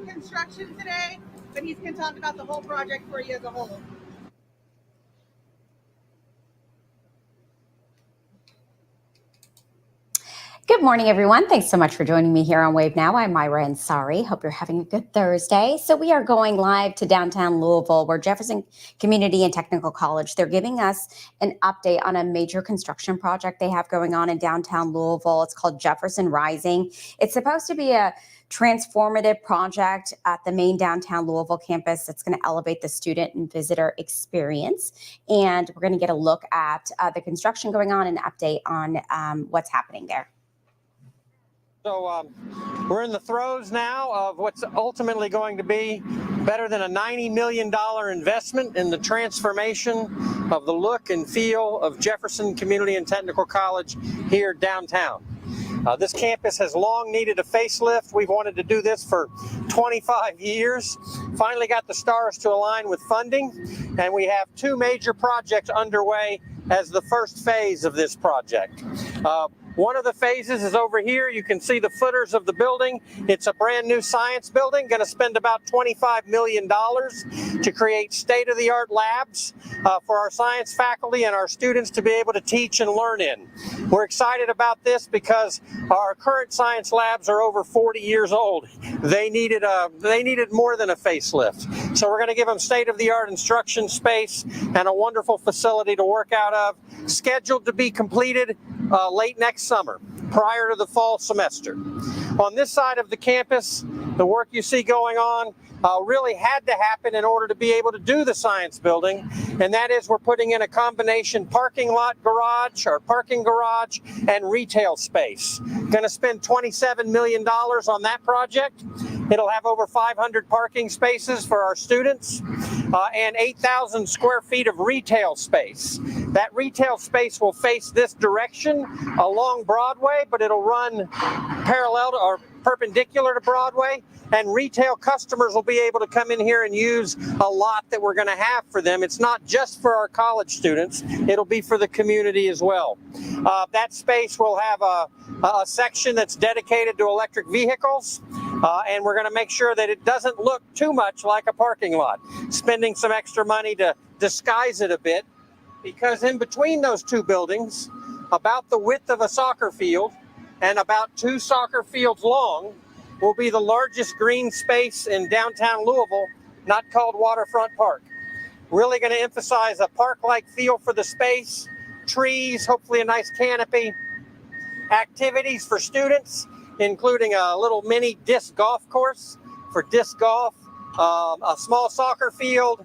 Construction today, but he can talk about the whole project for you as a whole. Good morning, everyone. Thanks so much for joining me here on Wave Now. I'm Myra Ansari. Hope you're having a good Thursday. So we are going live to downtown Louisville, where Jefferson Community and Technical College, they're giving us an update on a major construction project they have going on in downtown Louisville. It's called Jefferson Rising. It's supposed to be a transformative project at the main downtown Louisville campus that's going to elevate the student and visitor experience. And we're going to get a look at the construction going on and update on what's happening there. So we're in the throes now of what's ultimately going to be better than a $90 million investment in the transformation of the look and feel of Jefferson Community and Technical College here downtown. This campus has long needed a facelift. We've wanted to do this for 25 years. Finally got the stars to align with funding, and we have two major projects underway as the first phase of this project. One of the phases is over here. You can see the footers of the building. It's a brand new science building, going to spend about $25 million to create state-of-the-art labs for our science faculty and our students to be able to teach and learn in. We're excited about this because our current science labs are over 40 years old. They needed more than a facelift. So we're going to give them state-of-the-art instruction space and a wonderful facility to work out of, scheduled to be completed late next summer, prior to the fall semester. On this side of the campus, the work you see going on really had to happen in order to be able to do the science building, and that is we're putting in a combination parking lot garage or parking garage and retail space. Going to spend $27 million on that project. It'll have over 500 parking spaces for our students and 8,000 square feet of retail space. That retail space will face this direction along Broadway, but it'll run parallel to, or perpendicular to Broadway, and retail customers will be able to come in here and use a lot that we're going to have for them. It's not just for our college students, it'll be for the community as well. That space will have a section that's dedicated to electric vehicles, and we're going to make sure that it doesn't look too much like a parking lot, spending some extra money to disguise it a bit, because in between those two buildings, about the width of a soccer field and about 2 soccer fields long, will be the largest green space in downtown Louisville, not called Waterfront Park. Really going to emphasize a park-like feel for the space, trees, hopefully a nice canopy, activities for students, including a little mini disc golf course for disc golf, a small soccer field,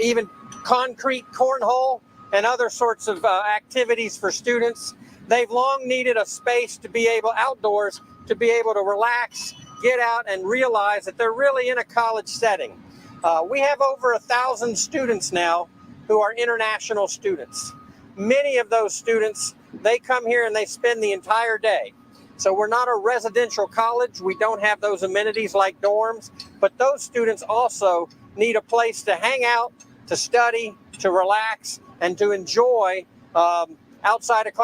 even concrete cornhole, and other sorts of activities for students. They've long needed a space to be able, outdoors, to be able to relax, get out, and realize that they're really in a college setting. We have over 1,000 students now who are international students. Many of those students, they come here and they spend the entire day. So we're not a residential college. We don't have those amenities like dorms, but those students also need a place to hang out, to study, to relax, and to enjoy outside of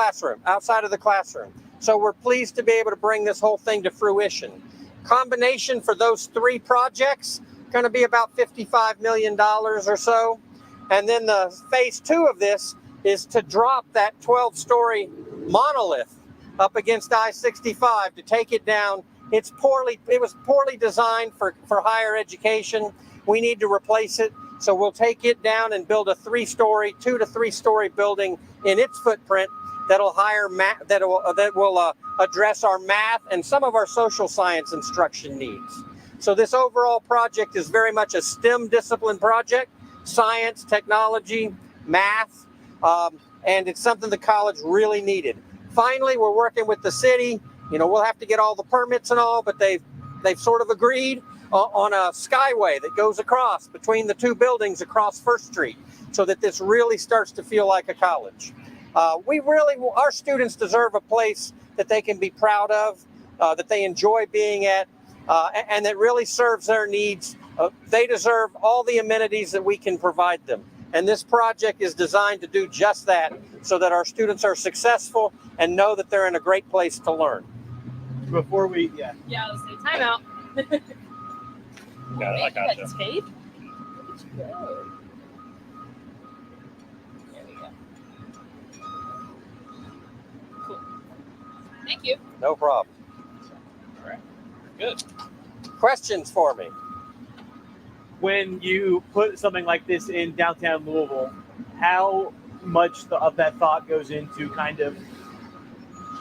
the classroom. So we're pleased to be able to bring this whole thing to fruition. Combination for those 3 projects, going to be about $55 million or so. And then the phase 2 of this is to drop that 12-story monolith up against I-65 to take it down. It was poorly designed for higher education. We need to replace it. So we'll take it down and build a 3-story, 2 to 3-story building in its footprint that will address our math and some of our social science instruction needs. So this overall project is very much a STEM discipline project: science, technology, math, and it's something the college really needed. Finally, we're working with the city. We'll have to get all the permits and all, but they've sort of agreed on a skyway that goes across between the 2 buildings across First Street, so that this really starts to feel like a college. Our students deserve a place that they can be proud of, that they enjoy being at, and that really serves their needs. They deserve all the amenities that we can provide them. And this project is designed to do just that, so that our students are successful and know that they're in a great place to learn. Before we, Yeah, let's say time out. Got it. I got you. Tape? Look at you go. There we go. Cool. Thank you. No problem. All right. Good. Questions for me? When you put something like this in downtown Louisville, how much of that thought goes into kind of,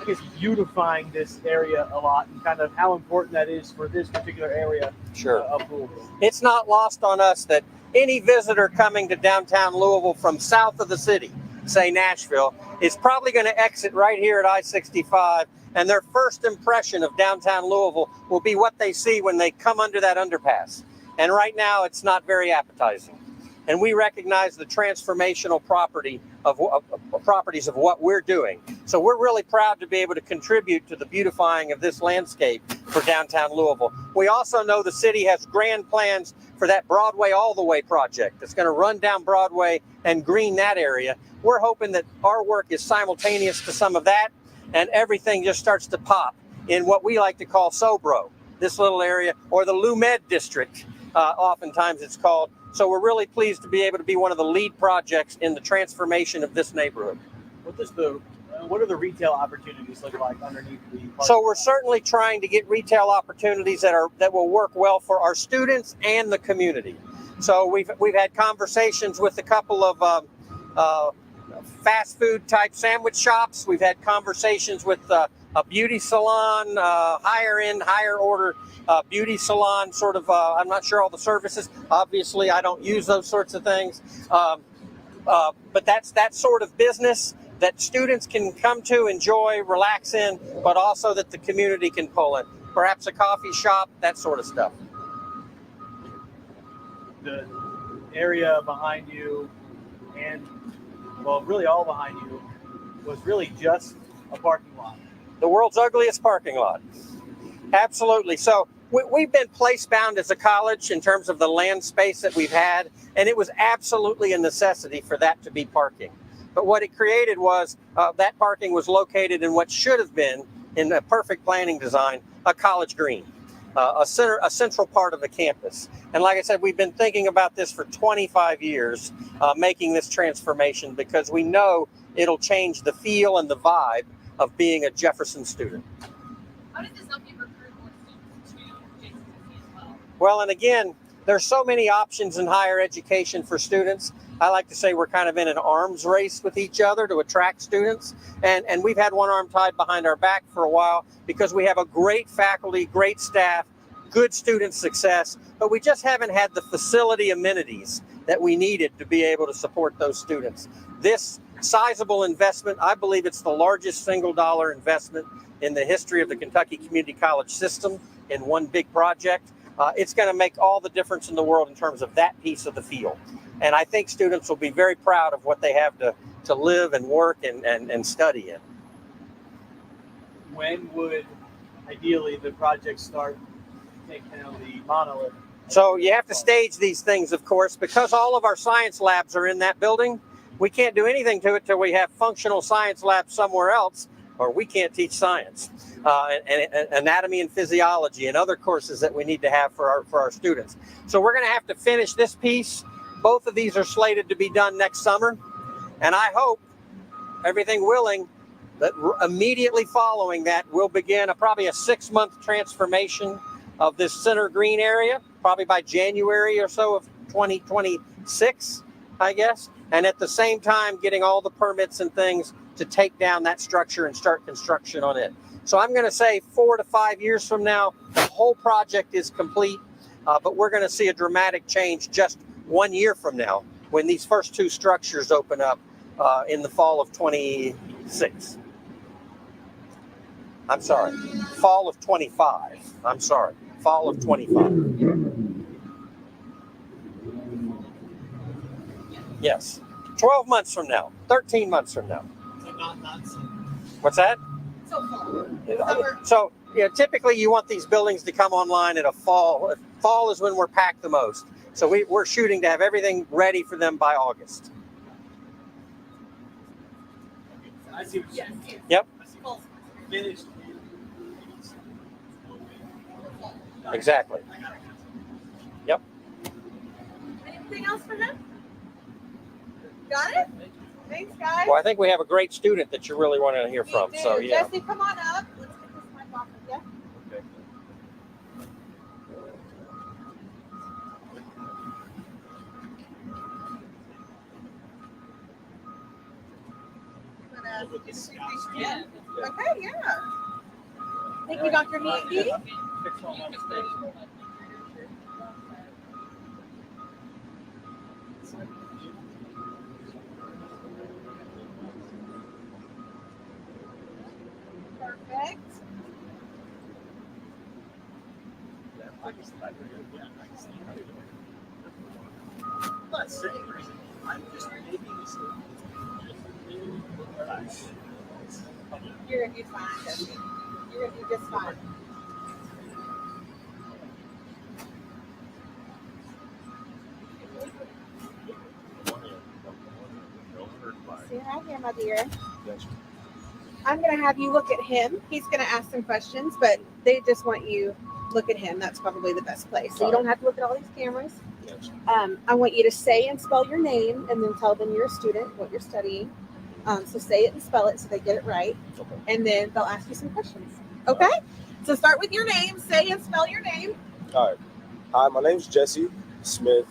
I guess, beautifying this area a lot, and kind of how important that is for this particular area Sure. of Louisville? It's not lost on us that any visitor coming to downtown Louisville from south of the city, say Nashville, is probably going to exit right here at I-65, and their first impression of downtown Louisville will be what they see when they come under that underpass. And right now, it's not very appetizing. And we recognize the transformational properties of what we're doing. So we're really proud to be able to contribute to the beautifying of this landscape for downtown Louisville. We also know the city has grand plans for that Broadway All the Way project that's going to run down Broadway and green that area. We're hoping that our work is simultaneous to some of that, and everything just starts to pop in what we like to call Sobro, this little area, or the Lumed district, oftentimes it's called. So we're really pleased to be able to be one of the lead projects in the transformation of this neighborhood. What are the retail opportunities look like underneath the park? So we're certainly trying to get retail opportunities that will work well for our students and the community. So we've had conversations with a couple of fast food type sandwich shops. We've had conversations with a beauty salon, higher end, higher order beauty salon, sort of, I'm not sure all the services. Obviously, I don't use those sorts of things. But that's that sort of business that students can come to, enjoy, relax in, but also that the community can pull in. Perhaps a coffee shop, that sort of stuff. The area behind you, and, well, really all behind you, was really just a parking lot. The world's ugliest parking lot. Absolutely. So we've been place-bound as a college in terms of the land space that we've had, and it was absolutely a necessity for that to be parking. But what it created was that parking was located in what should have been, in a perfect planning design, a college green, a central part of the campus. And like I said, we've been thinking about this for 25 years, making this transformation, because we know it'll change the feel and the vibe of being a Jefferson student. How does this help you recruit more students to JCTC as well? Well, and again, there's so many options in higher education for students. I like to say we're kind of in an arms race with each other to attract students. And we've had one arm tied behind our back for a while because we have a great faculty, great staff, good student success, but we just haven't had the facility amenities that we needed to be able to support those students. This sizable investment, I believe it's the largest single dollar investment in the history of the Kentucky Community College system in one big project. It's going to make all the difference in the world in terms of that piece of the field. And I think students will be very proud of what they have to live and work and study in. When would, ideally, the project start taking down the monolith? So you have to stage these things, of course, because all of our science labs are in that building. We can't do anything to it till we have functional science labs somewhere else, or we can't teach science, and anatomy and physiology and other courses that we need to have for our students. So we're going to have to finish this piece. Both of these are slated to be done next summer, and I hope, everything willing, that immediately following that we'll begin probably a 6-month transformation of this center green area, probably by January or so of 2026, I guess. And at the same time, getting all the permits and things to take down that structure and start construction on it. So I'm going to say 4 to 5 years from now, the whole project is complete, but we're going to see a dramatic change just 1 year from now when these first 2 structures open up in the fall of 26. I'm sorry, fall of 25. I'm sorry, fall of 25. Yes, 12 months from now, 13 months from now. So not soon. What's that? So fall. So yeah, typically you want these buildings to come online in a fall. Fall is when we're packed the most. So we're shooting to have everything ready for them by August. I see what you're saying. Yep. Finished. Exactly. Yep. Anything else for him? Got it? Thanks, guys. Well, I think we have a great student that you really want to hear We from. do. So, yeah. Jesse, come on up. Let's get this mic off of you. Okay. Yeah. Okay, yeah. Thank you, Dr. Handy. Perfect. You're gonna do fine, Jesse. You're gonna do just fine. See right here, my dear. I'm gonna have you look at him. He's gonna ask some questions, but they just want you look at him. That's probably the best place. So you don't have to look at all these cameras. I want you to say and spell your name, and then tell them you're a student, what you're studying. So say it and spell it so they get it right, and then they'll ask you some questions. Okay? So start with your name. Say and spell your name. All right. Hi, my name's Jesse Smith,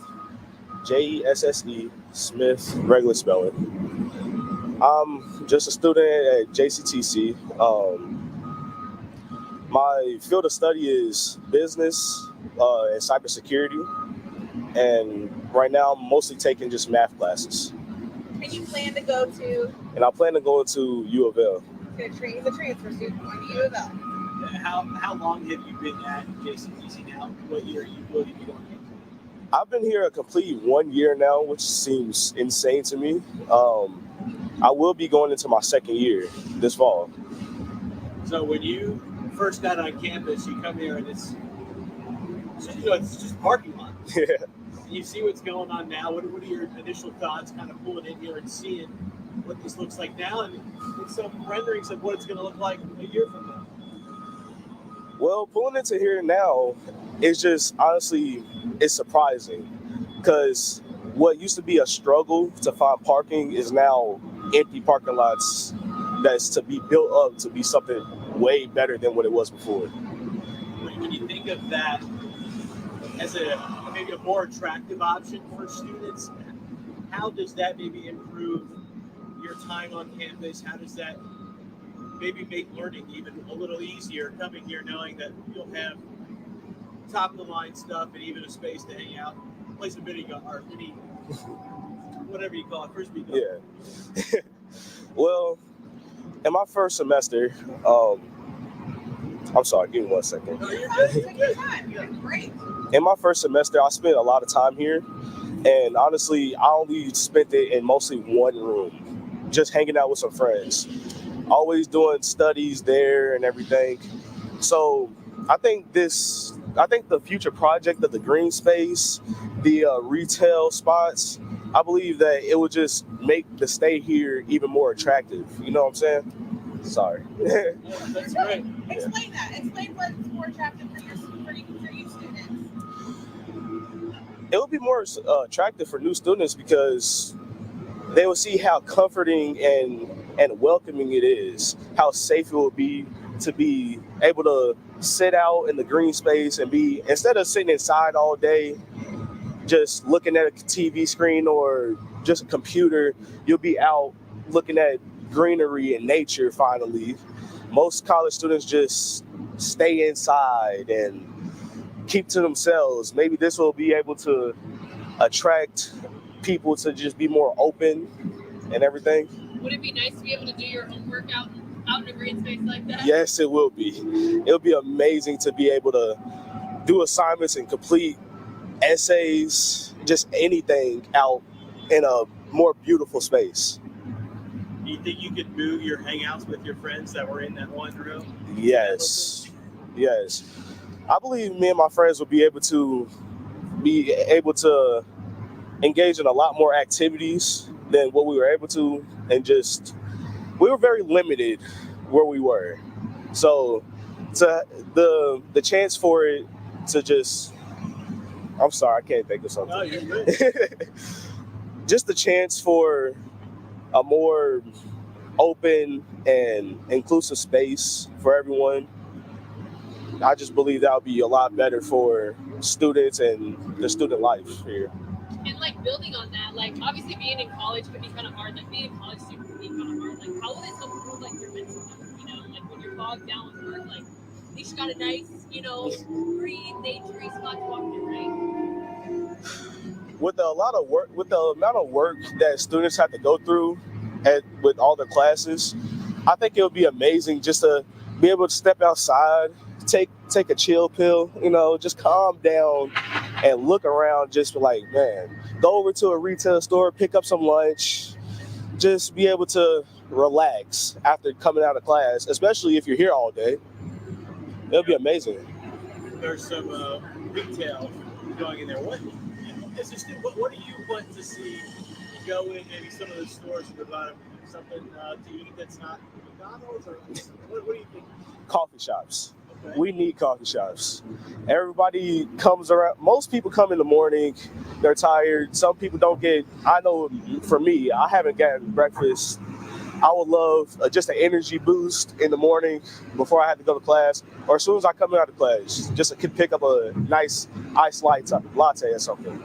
Jesse Smith, regular spelling. I'm just a student at JCTC. My field of study is business and cybersecurity, and right now I'm mostly taking just math classes. And you plan to go to? And I plan to go to U of L. He's a transfer student going to U of L. How long have you been at JCTC now? What year are you going into? I've been here a complete 1 year now, which seems insane to me. I will be going into my second year this fall. So when you first got on campus, you come here and it's just a parking lot. Yeah. You see what's going on now. What are your initial thoughts kind of pulling in here and seeing what this looks like now and some renderings of what it's going to look like a year from now? Well, pulling into here now is just, honestly, it's surprising because what used to be a struggle to find parking is now empty parking lots that's to be built up to be something way better than what it was before. When you think of that as maybe a more attractive option for students, how does that maybe improve your time on campus? How does that maybe make learning even a little easier coming here knowing that you'll have top of the line stuff and even a space to hang out, play some video or mini, whatever you call it, frisbee golf. Yeah. Well, in my first semester, I'm sorry, give me 1 second. No, you're good. Take your time. You're great. In my first semester, I spent a lot of time here, and honestly, I only spent it in mostly one room, just hanging out with some friends, always doing studies there and everything. So I think the future project of the green space, the retail spots, I believe that it would just make the stay here even more attractive. You know what I'm saying? Sorry. Yeah, that's great. Explain that. Explain what's more attractive for you students. It would be more attractive for new students because they will see how comforting and welcoming it is, how safe it will be to be able to sit out in the green space and be, instead of sitting inside all day, just looking at a TV screen or just a computer, you'll be out looking at greenery and nature finally. Most college students just stay inside and keep to themselves. Maybe this will be able to attract people to just be more open and everything. Would it be nice to be able to do your homework out in a green space like that? Yes, it will be. It'll be amazing to be able to do assignments and complete essays, just anything out in a more beautiful space. Do you think you could move your hangouts with your friends that were in that one room? Yes. I believe me and my friends will be able to engage in a lot more activities than what we were able to, and just we were very limited where we were. So the chance for it to just, I'm sorry, I can't think of something. No, you're good. Just the chance for a more open and inclusive space for everyone. I just believe that would be a lot better for students and the student life here. And like building on that, like obviously being in college can be kind of hard. Like being a college student can be kind of hard. Like how will this help improve like your mental health? You know, like when you're bogged down with work, like at least you got a nice, you know, green, naturey spot to walk in, right? With a lot of work, with the amount of work that students have to go through with all the classes, I think it would be amazing just to be able to step outside, take a chill pill, you know, just calm down and look around, just like, man, go over to a retail store, pick up some lunch, just be able to relax after coming out of class, especially if you're here all day. It'll be amazing. There's some retail going in there. What do you want to see go in maybe some of the stores at the bottom? Something to eat that's not McDonald's, or what do you think? Coffee shops. Okay. We need coffee shops. Everybody comes around. Most people come in the morning. They're tired. Some people don't get. I know for me, I haven't gotten breakfast. I would love just an energy boost in the morning before I have to go to class, or as soon as I come out of class, just to pick up a nice iced latte or something.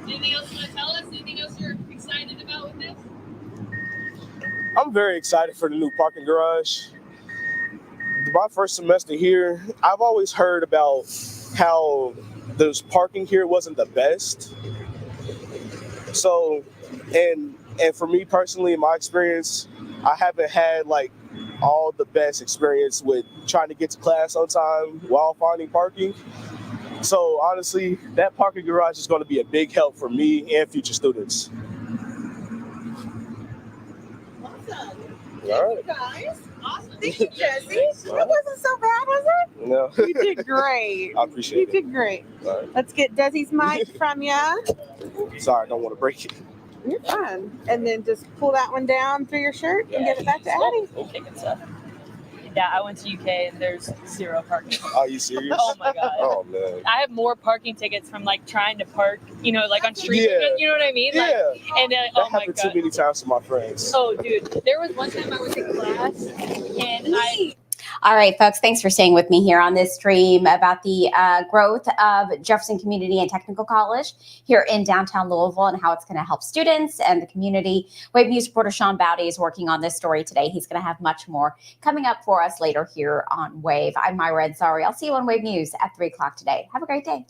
Anything else you want to tell us? Anything else you're excited about with this? I'm very excited for the new parking garage. My first semester here, I've always heard about how the parking here wasn't the best. So, and for me personally, in my experience, I haven't had like all the best experience with trying to get to class on time while finding parking. So honestly, that parking garage is going to be a big help for me and future students. Awesome. All right. You guys. Awesome. Thank you, Jesse. That wasn't so bad, was it? No. You did great. I appreciate You it. did great. All right. Let's get Desi's mic from you. Sorry, I don't want to break it. You're fine. And then just pull that one down through your shirt and give it back to Addie. Kicking stuff. Yeah, I went to UK and there's 0 parking. Are you serious? Oh my god. Oh man. I have more parking tickets from like trying to park, you know, like on street. Yeah. You know what I mean? Like, Yeah. and That oh my happened god. too many times to my friends. Oh, dude, there was one time I was in class and All right, folks, thanks for staying with me here on this stream about the growth of Jefferson Community and Technical College here in downtown Louisville and how it's going to help students and the community. Wave News reporter Sean Bowdy is working on this story today. He's going to have much more coming up for us later here on Wave. I'm Myra Ansari. I'll see you on Wave News at 3 o'clock today. Have a great day.